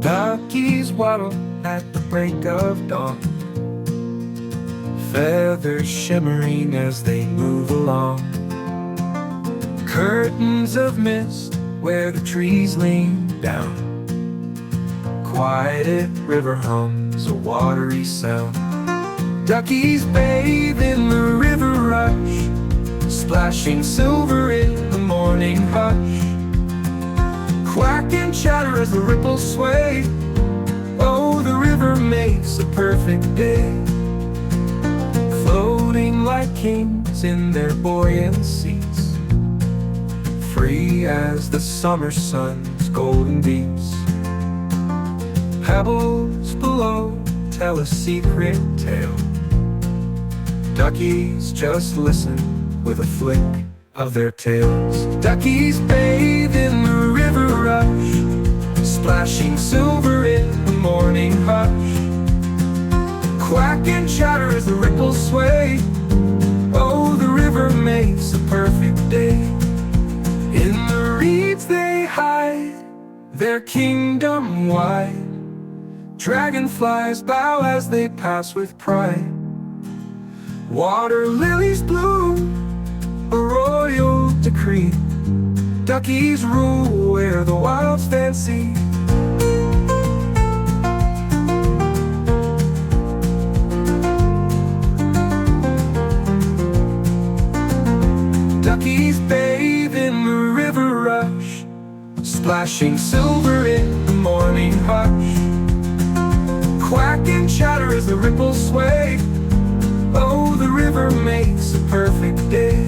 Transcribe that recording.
Duckies waddle at the break of dawn, feathers shimmering as they move along. Curtains of mist where the trees lean down, quieted river hums a watery sound. Duckies bathe in the river rush, splashing silver in the morning hush. Quack and chatter as the ripples sway. Oh, the river makes a perfect day, floating like kings in their buoyant seats, free as the summer sun's golden deeps. Pebbles below tell a secret tale. Duckies just listen with a flick of their tails. Duckies bathe in the river rush, splashing silver in the morning hush. Quack and chatter as the ripples sway. Oh, the river makes a perfect day. In the reeds they hide, their kingdom wide. Dragonflies bow as they pass with pride. Water lilies bloom, a royal decree. Duckies rule where the wilds fancy. Duckies bathe in the river rush, splashing silver in the morning hush. Quack and chatter as the ripples sway. Oh, the river makes a perfect day.